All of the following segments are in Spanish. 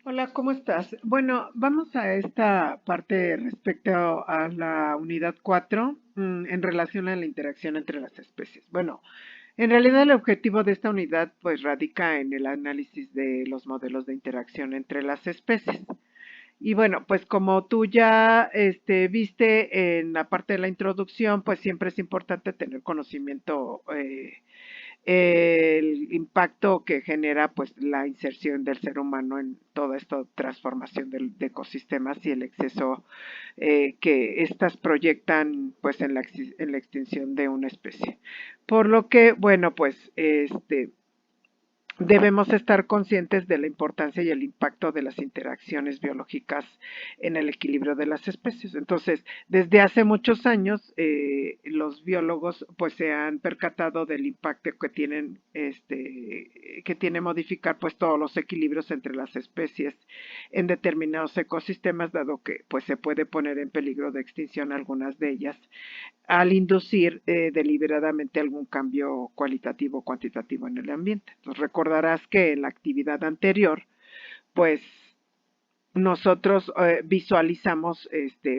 Hola, ¿cómo estás? Bueno, vamos a esta parte respecto a la unidad 4 en relación a la interacción entre las especies. Bueno, en realidad el objetivo de esta unidad pues radica en el análisis de los modelos de interacción entre las especies. Y bueno, pues como tú ya viste en la parte de la introducción, pues siempre es importante tener conocimiento el impacto que genera pues la inserción del ser humano en toda esta transformación de ecosistemas y el exceso que estas proyectan pues en la extinción de una especie. Por lo que, bueno, pues debemos estar conscientes de la importancia y el impacto de las interacciones biológicas en el equilibrio de las especies. Entonces, desde hace muchos años, los biólogos pues se han percatado del impacto que tienen, que tiene modificar pues todos los equilibrios entre las especies en determinados ecosistemas, dado que pues se puede poner en peligro de extinción algunas de ellas al inducir deliberadamente algún cambio cualitativo o cuantitativo en el ambiente. Entonces recordarás que en la actividad anterior, pues nosotros visualizamos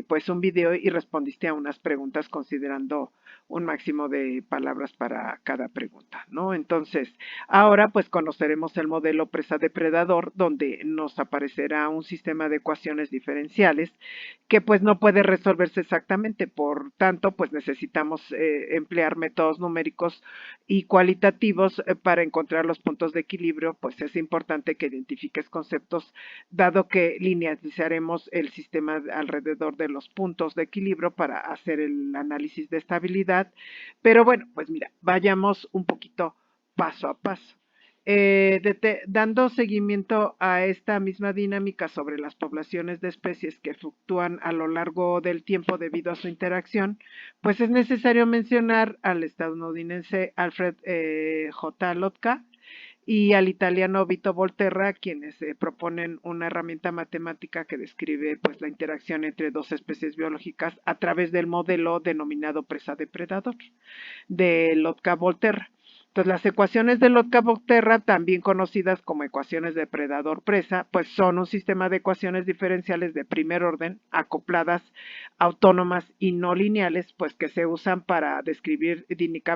pues un video y respondiste a unas preguntas considerando un máximo de palabras para cada pregunta, ¿no? Entonces, ahora pues conoceremos el modelo presa-depredador, donde nos aparecerá un sistema de ecuaciones diferenciales que pues no puede resolverse exactamente, por tanto pues necesitamos emplear métodos numéricos y cualitativos para encontrar los puntos de equilibrio. Pues es importante que identifiques conceptos, dado que linealizaremos el sistema alrededor de los puntos de equilibrio para hacer el análisis de estabilidad. Pero bueno, pues mira, vayamos un poquito paso a paso. Dando seguimiento a esta misma dinámica sobre las poblaciones de especies que fluctúan a lo largo del tiempo debido a su interacción, pues es necesario mencionar al estadounidense Alfred J. Lotka y al italiano Vito Volterra, quienes proponen una herramienta matemática que describe pues la interacción entre dos especies biológicas a través del modelo denominado presa-depredador de Lotka-Volterra. Entonces, las ecuaciones de Lotka-Volterra, también conocidas como ecuaciones de predador-presa, pues son un sistema de ecuaciones diferenciales de primer orden, acopladas, autónomas y no lineales, pues que se usan para describir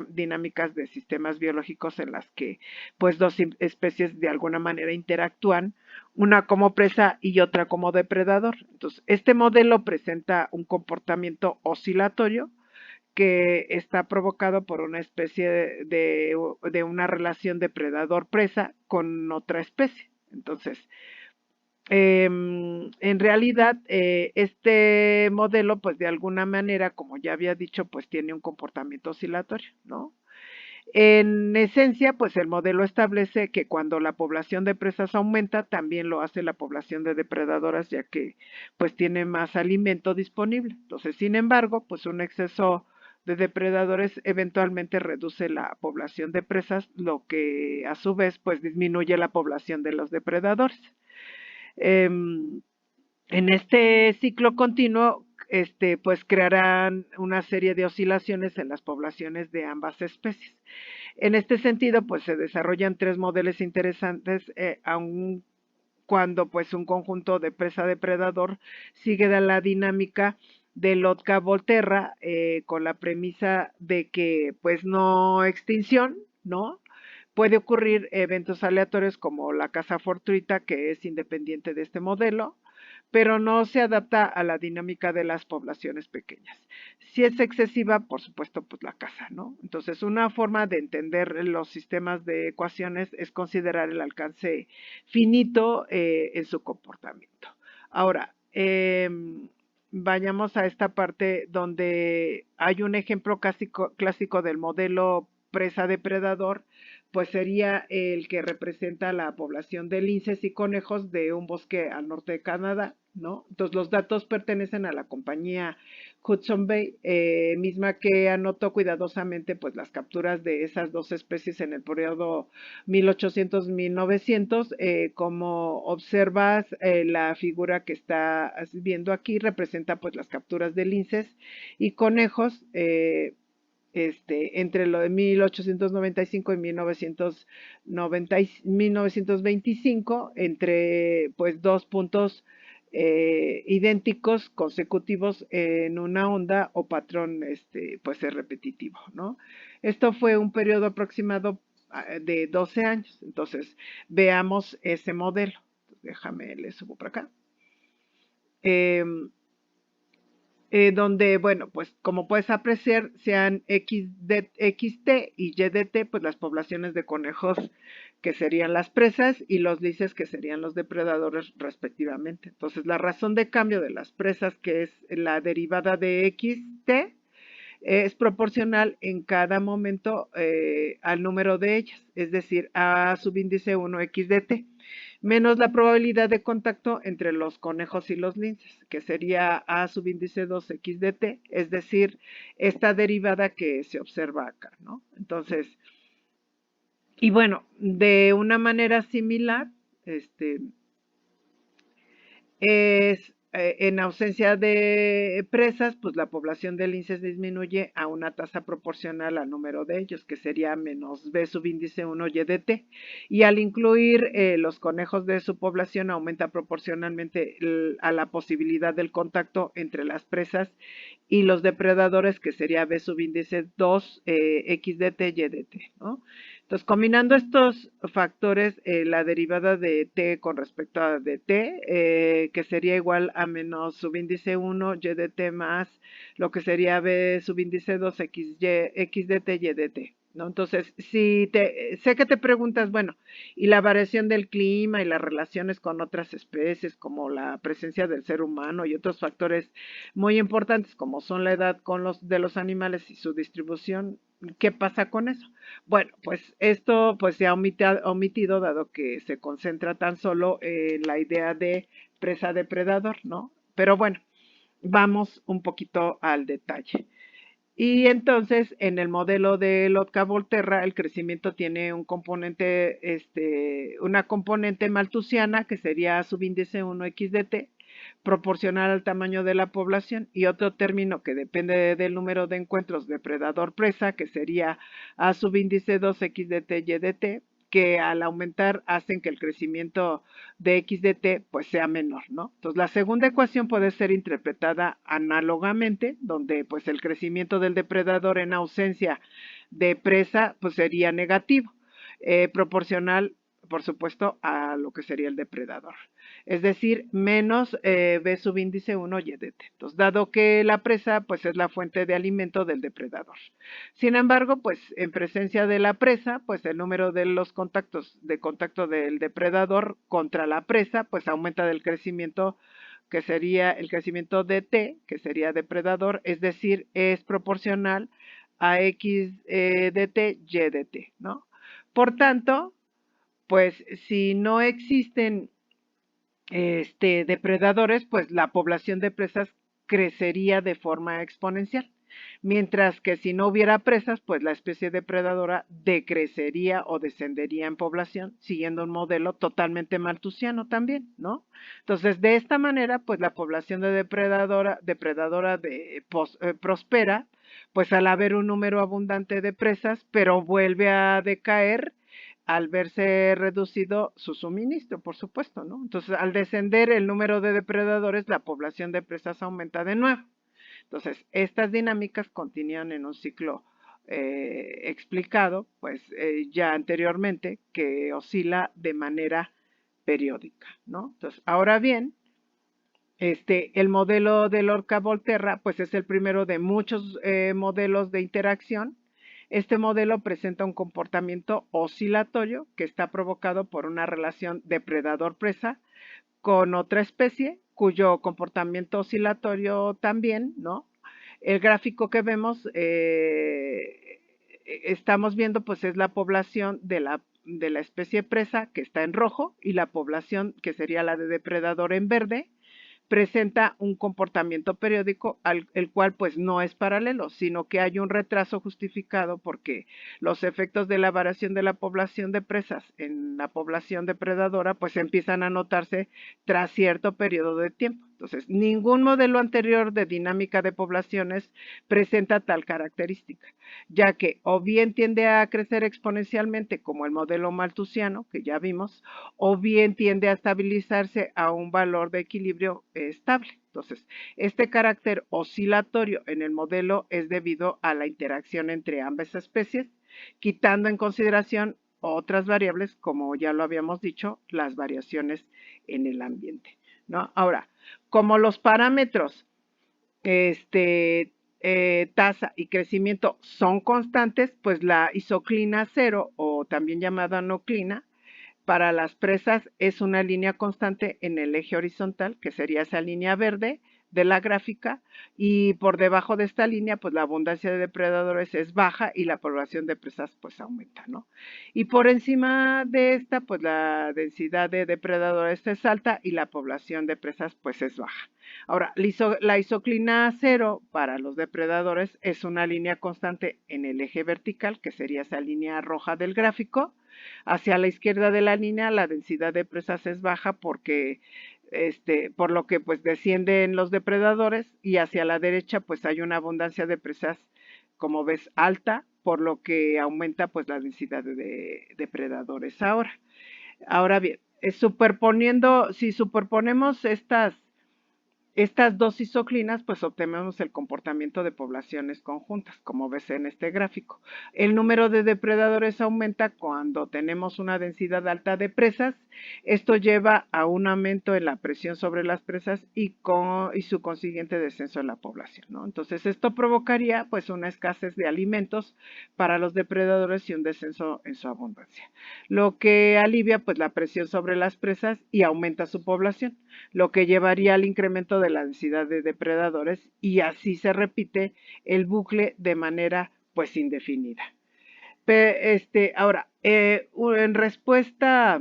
dinámicas de sistemas biológicos en las que pues dos especies de alguna manera interactúan, una como presa y otra como depredador. Entonces, este modelo presenta un comportamiento oscilatorio que está provocado por una especie de una relación depredador-presa con otra especie. Entonces, en realidad, este modelo, pues de alguna manera, como ya había dicho, pues tiene un comportamiento oscilatorio, ¿no? En esencia, pues el modelo establece que cuando la población de presas aumenta, también lo hace la población de depredadoras, ya que pues tiene más alimento disponible. Entonces, sin embargo, pues un exceso de depredadores eventualmente reduce la población de presas, lo que a su vez pues disminuye la población de los depredadores. Eh, en este ciclo continuo, pues crearán una serie de oscilaciones en las poblaciones de ambas especies. En este sentido, pues se desarrollan tres modelos interesantes, aun cuando pues un conjunto de presa-depredador sigue de la dinámica de Lotka-Volterra, con la premisa de que pues no extinción, ¿no? Puede ocurrir eventos aleatorios como la caza fortuita, que es independiente de este modelo, pero no se adapta a la dinámica de las poblaciones pequeñas. Si es excesiva, por supuesto, pues la caza, ¿no? Entonces, una forma de entender los sistemas de ecuaciones es considerar el alcance finito en su comportamiento. Ahora, vayamos a esta parte donde hay un ejemplo clásico del modelo presa-depredador, pues sería el que representa la población de linces y conejos de un bosque al norte de Canadá, ¿no? Entonces los datos pertenecen a la compañía Hudson Bay, misma que anotó cuidadosamente pues las capturas de esas dos especies en el periodo 1800-1900. Como observas, la figura que estás viendo aquí representa pues las capturas de linces y conejos. entre lo de 1895 y 1925, entre pues dos puntos idénticos consecutivos en una onda o patrón pues es repetitivo, ¿no? Esto fue un periodo aproximado de 12 años. Entonces, veamos ese modelo. Déjame, le subo para acá. Em, donde, bueno, pues como puedes apreciar, sean XT y YDT, pues las poblaciones de conejos que serían las presas y los lices que serían los depredadores respectivamente. Entonces, la razón de cambio de las presas, que es la derivada de XT, es proporcional en cada momento al número de ellas, es decir, a subíndice 1 XDT, menos la probabilidad de contacto entre los conejos y los linces, que sería A subíndice 2 XDT, es decir, esta derivada que se observa acá, ¿no? Entonces, y bueno, de una manera similar, es en ausencia de presas, pues la población de linces disminuye a una tasa proporcional al número de ellos, que sería menos B subíndice 1 YDT. Y al incluir los conejos de su población, aumenta proporcionalmente a la posibilidad del contacto entre las presas y los depredadores, que sería B subíndice 2 XDT YDT, ¿no? Entonces, combinando estos factores, la derivada de t con respecto a dt, que sería igual a menos subíndice 1 y de t más lo que sería b subíndice 2 x de t y de t, ¿no? Entonces, si sé que te preguntas, bueno, y la variación del clima y las relaciones con otras especies, como la presencia del ser humano y otros factores muy importantes, como son la edad de los animales y su distribución, ¿qué pasa con eso? Bueno, pues esto pues se ha omitido dado que se concentra tan solo en la idea de presa-depredador, ¿no? Pero bueno, vamos un poquito al detalle. Y entonces, en el modelo de Lotka-Volterra, el crecimiento tiene un componente, una componente malthusiana, que sería subíndice 1 XDT, proporcional al tamaño de la población, y otro término que depende del número de encuentros depredador-presa, que sería A subíndice 2 XDT YDT, que al aumentar hacen que el crecimiento de x de t pues sea menor, ¿no? Entonces la segunda ecuación puede ser interpretada análogamente, donde pues el crecimiento del depredador en ausencia de presa pues sería negativo, proporcional por supuesto a lo que sería el depredador, es decir, menos B subíndice 1 y de t. Entonces, dado que la presa pues es la fuente de alimento del depredador. Sin embargo, pues en presencia de la presa, pues el número de los contactos de contacto del depredador contra la presa, pues aumenta del crecimiento que sería el crecimiento de T, que sería depredador, es decir, es proporcional a X de T, Y de T, ¿no? Por tanto, pues si no existen depredadores, pues la población de presas crecería de forma exponencial. Mientras que si no hubiera presas, pues la especie depredadora decrecería o descendería en población, siguiendo un modelo totalmente malthusiano también, ¿no? Entonces, de esta manera, pues la población de depredadora prospera, pues al haber un número abundante de presas, pero vuelve a decaer al verse reducido su suministro, por supuesto, ¿no? Entonces, al descender el número de depredadores, la población de presas aumenta de nuevo. Entonces, estas dinámicas continúan en un ciclo explicado, pues ya anteriormente, que oscila de manera periódica, ¿no? Entonces, ahora bien, el modelo de Lorca-Volterra, pues es el primero de muchos modelos de interacción. Este modelo presenta un comportamiento oscilatorio que está provocado por una relación depredador-presa con otra especie, cuyo comportamiento oscilatorio también, ¿no? El gráfico que vemos, estamos viendo, pues es la población de la especie presa, que está en rojo, y la población, que sería la de depredador, en verde, presenta un comportamiento periódico el cual pues no es paralelo, sino que hay un retraso justificado porque los efectos de la variación de la población de presas en la población depredadora pues empiezan a notarse tras cierto periodo de tiempo. Entonces, ningún modelo anterior de dinámica de poblaciones presenta tal característica, ya que o bien tiende a crecer exponencialmente como el modelo malthusiano, que ya vimos, o bien tiende a estabilizarse a un valor de equilibrio estable. Entonces, este carácter oscilatorio en el modelo es debido a la interacción entre ambas especies, quitando en consideración otras variables, como ya lo habíamos dicho, las variaciones en el ambiente, ¿no? Ahora, como los parámetros tasa y crecimiento son constantes, pues la isoclina cero, o también llamada noclina, para las presas es una línea constante en el eje horizontal, que sería esa línea verde de la gráfica, y por debajo de esta línea, pues la abundancia de depredadores es baja y la población de presas pues aumenta, ¿no? Y por encima de esta, pues la densidad de depredadores es alta y la población de presas pues es baja. Ahora, la isoclina cero para los depredadores es una línea constante en el eje vertical, que sería esa línea roja del gráfico. Hacia la izquierda de la línea la densidad de presas es baja porque por lo que pues descienden los depredadores, y hacia la derecha pues hay una abundancia de presas, como ves, alta, por lo que aumenta pues la densidad de depredadores. Ahora bien, si superponemos estas dos isoclinas, pues obtenemos el comportamiento de poblaciones conjuntas, como ves en este gráfico. El número de depredadores aumenta cuando tenemos una densidad alta de presas. Esto lleva a un aumento en la presión sobre las presas y su consiguiente descenso en la población, ¿no? Entonces, esto provocaría pues una escasez de alimentos para los depredadores y un descenso en su abundancia, lo que alivia pues la presión sobre las presas y aumenta su población, lo que llevaría al incremento de la densidad de depredadores, y así se repite el bucle de manera pues indefinida. Ahora, en respuesta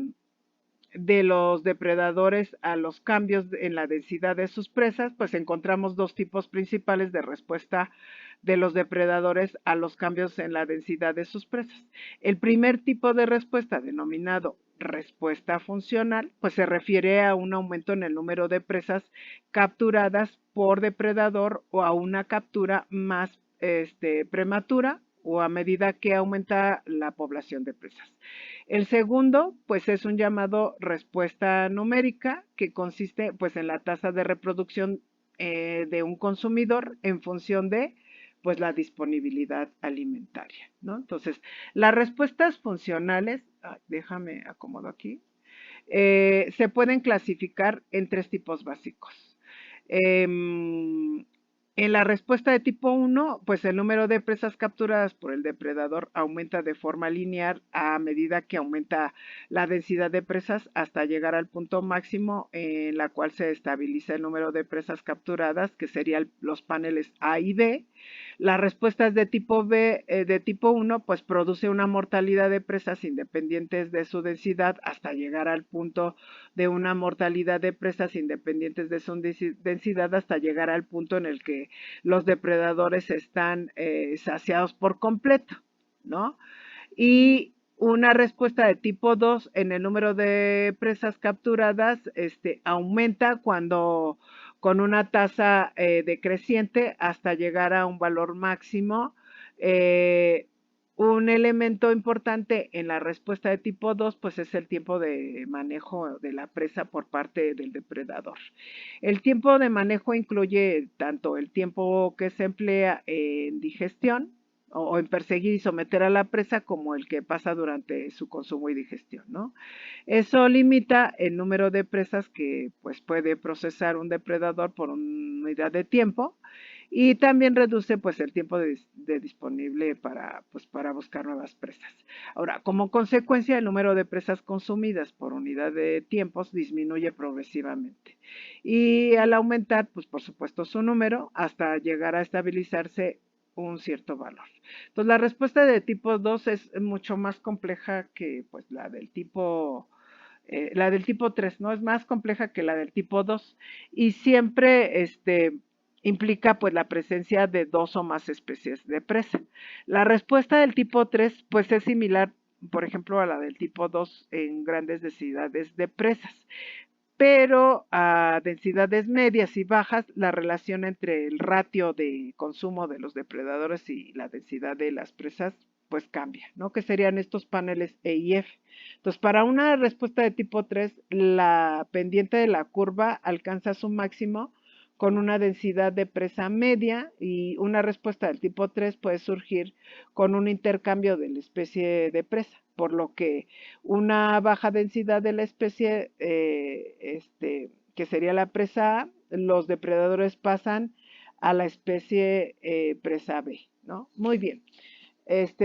de los depredadores a los cambios en la densidad de sus presas, pues encontramos dos tipos principales de respuesta de los depredadores a los cambios en la densidad de sus presas. El primer tipo de respuesta, denominado respuesta funcional, pues se refiere a un aumento en el número de presas capturadas por depredador o a una captura más prematura o a medida que aumenta la población de presas. El segundo, pues es un llamado respuesta numérica, que consiste pues en la tasa de reproducción de un consumidor en función de pues la disponibilidad alimentaria, ¿no? Entonces, las respuestas funcionales, déjame acomodo aquí, se pueden clasificar en tres tipos básicos. En la respuesta de tipo 1, pues el número de presas capturadas por el depredador aumenta de forma lineal a medida que aumenta la densidad de presas hasta llegar al punto máximo en la cual se estabiliza el número de presas capturadas, que serían los paneles A y B. Las respuestas de tipo B, de tipo 1, pues produce una mortalidad de presas independientes de su densidad hasta llegar al punto de una mortalidad de presas independientes de su densidad hasta llegar al punto en el que los depredadores están saciados por completo, ¿no? Y una respuesta de tipo 2 en el número de presas capturadas aumenta cuando con una tasa decreciente hasta llegar a un valor máximo. Un elemento importante en la respuesta de tipo 2 pues es el tiempo de manejo de la presa por parte del depredador. El tiempo de manejo incluye tanto el tiempo que se emplea en digestión o en perseguir y someter a la presa, como el que pasa durante su consumo y digestión, ¿no? Eso limita el número de presas que pues puede procesar un depredador por una unidad de tiempo, y también reduce pues el tiempo de disponible para buscar nuevas presas. Ahora, como consecuencia, el número de presas consumidas por unidad de tiempos disminuye progresivamente, y al aumentar pues por supuesto su número hasta llegar a estabilizarse un cierto valor. Entonces, la respuesta de tipo 2 es mucho más compleja que pues la del tipo 3, ¿no? Es más compleja que la del tipo 2, y siempre implica pues la presencia de dos o más especies de presa. La respuesta del tipo 3 pues es similar, por ejemplo, a la del tipo 2 en grandes densidades de presas, pero a densidades medias y bajas la relación entre el ratio de consumo de los depredadores y la densidad de las presas pues cambia, ¿no? Que serían estos paneles E y F. Entonces, para una respuesta de tipo 3, la pendiente de la curva alcanza su máximo con una densidad de presa media, y una respuesta del tipo 3 puede surgir con un intercambio de la especie de presa, por lo que una baja densidad de la especie, que sería la presa A, los depredadores pasan a la especie presa B, ¿no? Muy bien.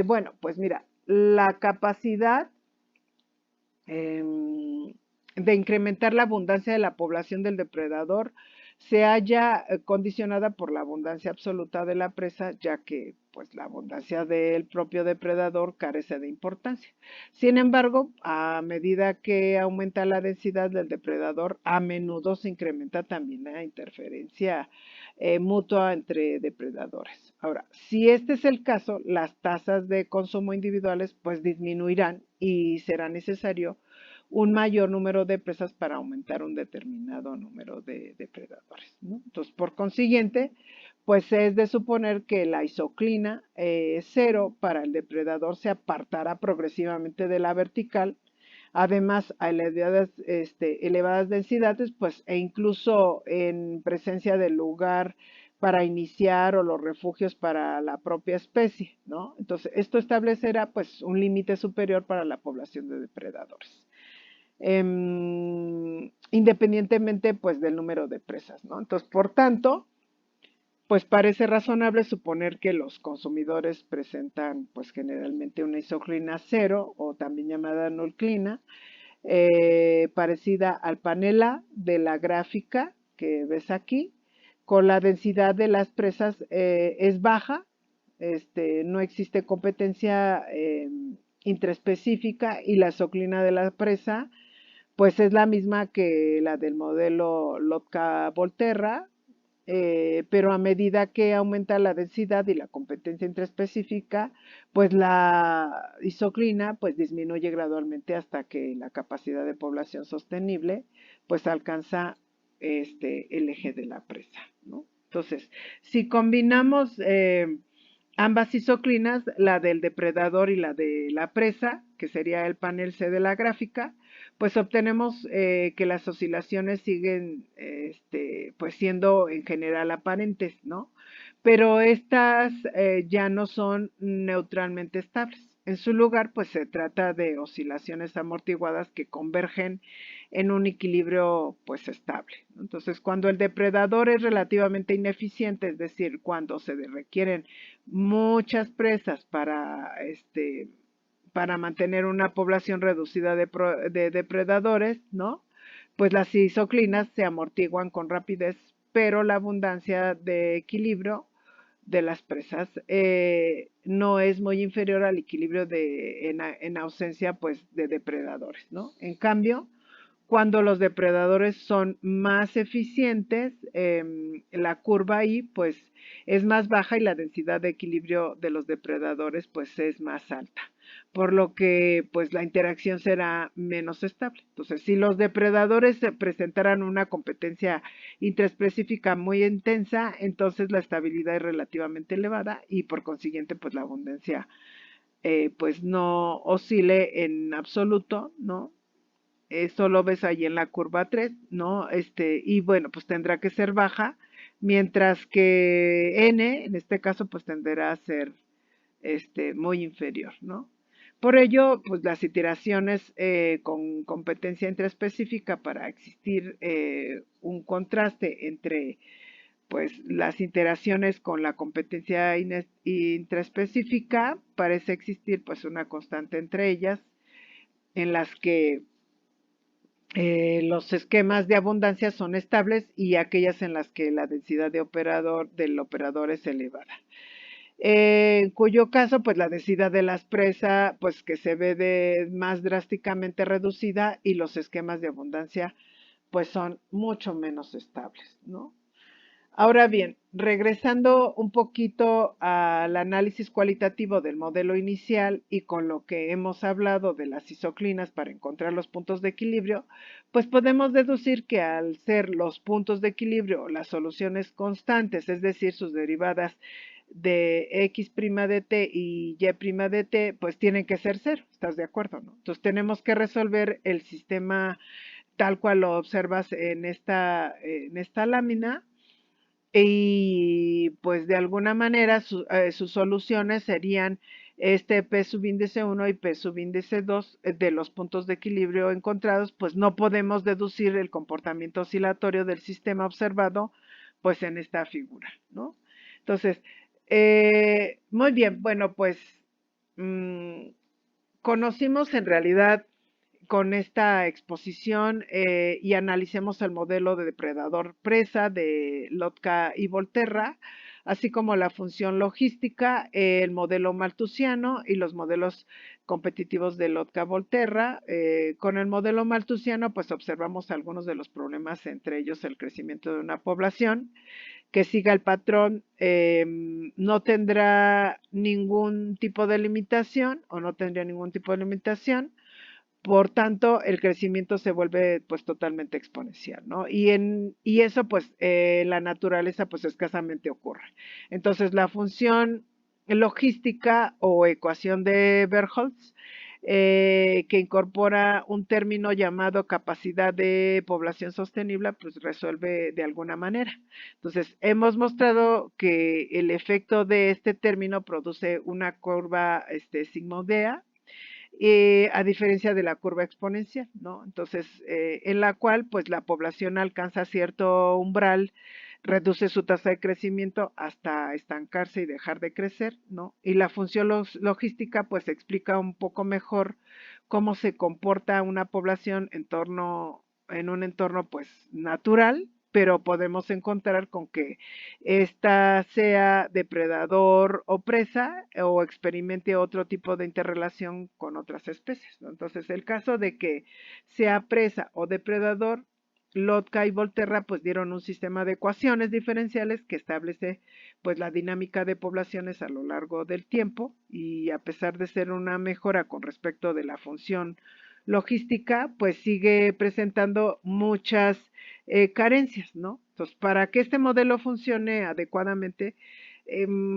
Bueno, pues mira, la capacidad eh, de incrementar la abundancia de la población del depredador se halla condicionada por la abundancia absoluta de la presa, ya que pues la abundancia del propio depredador carece de importancia. Sin embargo, a medida que aumenta la densidad del depredador, a menudo se incrementa también la interferencia mutua entre depredadores. Ahora, si este es el caso, las tasas de consumo individuales pues disminuirán y será necesario un mayor número de presas para aumentar un determinado número de depredadores, ¿no? Entonces, por consiguiente, pues es de suponer que la isoclina cero para el depredador se apartará progresivamente de la vertical. Además, a elevadas densidades, pues, e incluso en presencia del lugar para iniciar o los refugios para la propia especie, ¿no? Entonces, esto establecerá, pues, un límite superior para la población de depredadores, independientemente, pues, del número de presas, ¿no? Entonces, por tanto, pues parece razonable suponer que los consumidores presentan, pues, generalmente una isoclina cero, o también llamada nuclina, parecida al panel A de la gráfica que ves aquí, con la densidad de las presas es baja, no existe competencia intraespecífica, y la isoclina de la presa pues es la misma que la del modelo Lotka-Volterra, pero a medida que aumenta la densidad y la competencia intraespecífica, pues la isoclina pues disminuye gradualmente hasta que la capacidad de población sostenible pues alcanza el eje de la presa, ¿no? Entonces, si combinamos ambas isoclinas, la del depredador y la de la presa, que sería el panel C de la gráfica, pues obtenemos que las oscilaciones siguen pues siendo en general aparentes, ¿no? Pero estas ya no son neutralmente estables. En su lugar, pues se trata de oscilaciones amortiguadas que convergen en un equilibrio pues estable. Entonces, cuando el depredador es relativamente ineficiente, es decir, cuando se requieren muchas presas para mantener una población reducida de depredadores, ¿no? Pues las isoclinas se amortiguan con rapidez, pero la abundancia de equilibrio de las presas no es muy inferior al equilibrio en ausencia pues de depredadores, ¿no? En cambio, cuando los depredadores son más eficientes, la curva I pues es más baja y la densidad de equilibrio de los depredadores pues es más alta, por lo que pues la interacción será menos estable. Entonces, si los depredadores presentaran una competencia intraespecífica muy intensa, entonces la estabilidad es relativamente elevada y por consiguiente pues la abundancia pues no oscile en absoluto, ¿no? Eso lo ves ahí en la curva 3, ¿no? Y bueno, pues tendrá que ser baja, mientras que n, en este caso, pues tenderá a ser muy inferior, ¿no? Por ello, pues las iteraciones con competencia intraespecífica, para existir un contraste entre pues las iteraciones con la competencia intraespecífica, parece existir pues una constante entre ellas, en las que los esquemas de abundancia son estables, y aquellas en las que la densidad del operador es elevada. En cuyo caso, pues la densidad de las presas, pues que se ve más drásticamente reducida, y los esquemas de abundancia, pues son mucho menos estables, ¿no? Ahora bien, regresando un poquito al análisis cualitativo del modelo inicial y con lo que hemos hablado de las isoclinas para encontrar los puntos de equilibrio, pues podemos deducir que al ser los puntos de equilibrio las soluciones constantes, es decir, sus derivadas de x' de t y y' de t, pues tienen que ser cero, ¿estás de acuerdo, no? Entonces tenemos que resolver el sistema tal cual lo observas en esta lámina y pues de alguna manera sus soluciones serían este P subíndice 1 y P subíndice 2 de los puntos de equilibrio encontrados, pues no podemos deducir el comportamiento oscilatorio del sistema observado pues en esta figura, ¿no? Entonces, muy bien, bueno, pues mmm, conocimos en realidad con esta exposición y analicemos el modelo de depredador-presa de Lotka y Volterra, así como la función logística, el modelo malthusiano y los modelos competitivos de Lotka-Volterra. Con el modelo malthusiano, pues observamos algunos de los problemas, entre ellos el crecimiento de una población que siga el patrón, no tendrá ningún tipo de limitación o no tendría ningún tipo de limitación. Por tanto, el crecimiento se vuelve pues totalmente exponencial, ¿no? Y eso pues la naturaleza pues escasamente ocurre. Entonces la función logística o ecuación de Berholtz que incorpora un término llamado capacidad de población sostenible, pues resuelve de alguna manera. Entonces, hemos mostrado que el efecto de este término produce una curva sigmoidea, a diferencia de la curva exponencial, ¿no? Entonces, en la cual, pues, la población alcanza cierto umbral, reduce su tasa de crecimiento hasta estancarse y dejar de crecer, ¿no? Y la función logística, pues, explica un poco mejor cómo se comporta una población en un entorno, pues, natural, pero podemos encontrar con que esta sea depredador o presa o experimente otro tipo de interrelación con otras especies, ¿no? Entonces, el caso de que sea presa o depredador, Lotka y Volterra pues dieron un sistema de ecuaciones diferenciales que establece pues la dinámica de poblaciones a lo largo del tiempo y a pesar de ser una mejora con respecto de la función logística, pues sigue presentando muchas carencias, ¿no? Entonces, para que este modelo funcione adecuadamente,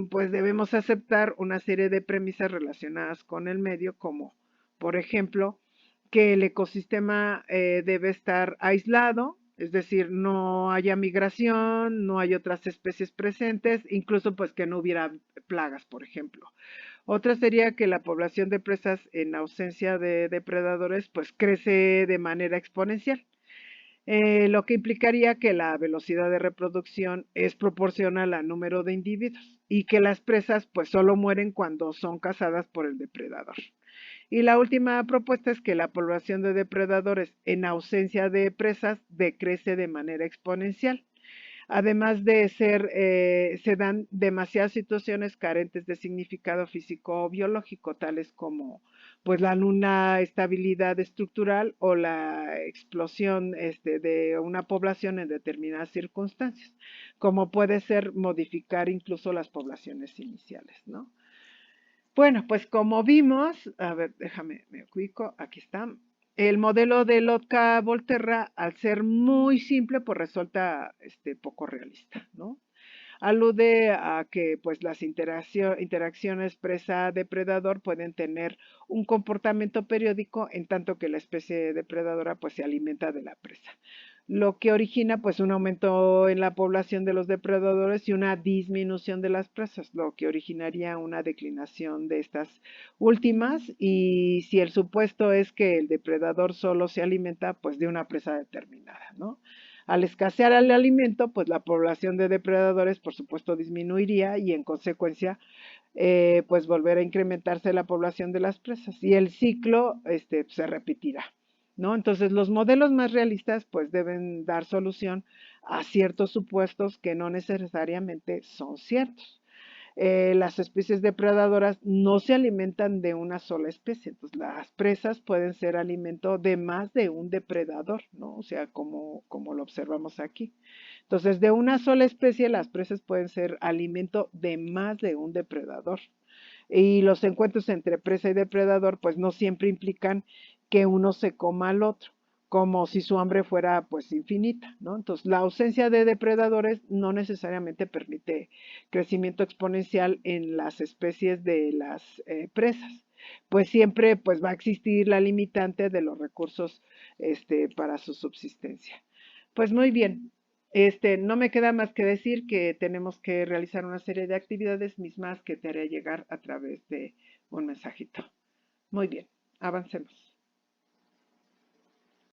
pues debemos aceptar una serie de premisas relacionadas con el medio, como por ejemplo, que el ecosistema debe estar aislado, es decir, no haya migración, no hay otras especies presentes, incluso pues que no hubiera plagas, por ejemplo. Otra sería que la población de presas en ausencia de depredadores pues crece de manera exponencial, lo que implicaría que la velocidad de reproducción es proporcional al número de individuos y que las presas pues solo mueren cuando son cazadas por el depredador. Y la última propuesta es que la población de depredadores en ausencia de presas decrece de manera exponencial. Además de ser, se dan demasiadas situaciones carentes de significado físico o biológico, tales como pues la nula estabilidad estructural o la explosión de una población en determinadas circunstancias, como puede ser modificar incluso las poblaciones iniciales, ¿no? Bueno, pues como vimos, a ver, déjame, me ubico, aquí está. El modelo de Lotka-Volterra, al ser muy simple, pues resulta poco realista, ¿no? Alude a que pues las interacciones presa-depredador pueden tener un comportamiento periódico en tanto que la especie depredadora pues se alimenta de la presa, lo que origina pues un aumento en la población de los depredadores y una disminución de las presas, lo que originaría una declinación de estas últimas. Y si el supuesto es que el depredador solo se alimenta pues de una presa determinada, ¿no? Al escasear el alimento, pues la población de depredadores, por supuesto, disminuiría y en consecuencia, pues volver a incrementarse la población de las presas y el ciclo se repetirá, ¿no? Entonces, los modelos más realistas, pues deben dar solución a ciertos supuestos que no necesariamente son ciertos. las especies depredadoras no se alimentan de una sola especie. Entonces, las presas pueden ser alimento de más de un depredador, ¿no? O sea, como lo observamos aquí. Entonces, de una sola especie, las presas pueden ser alimento de más de un depredador. Y los encuentros entre presa y depredador, pues no siempre implican que uno se coma al otro, como si su hambre fuera pues infinita, ¿no? Entonces, la ausencia de depredadores no necesariamente permite crecimiento exponencial en las especies de las presas, pues siempre pues va a existir la limitante de los recursos para su subsistencia. Pues muy bien, no me queda más que decir que tenemos que realizar una serie de actividades mismas que te haré llegar a través de un mensajito. Muy bien, avancemos.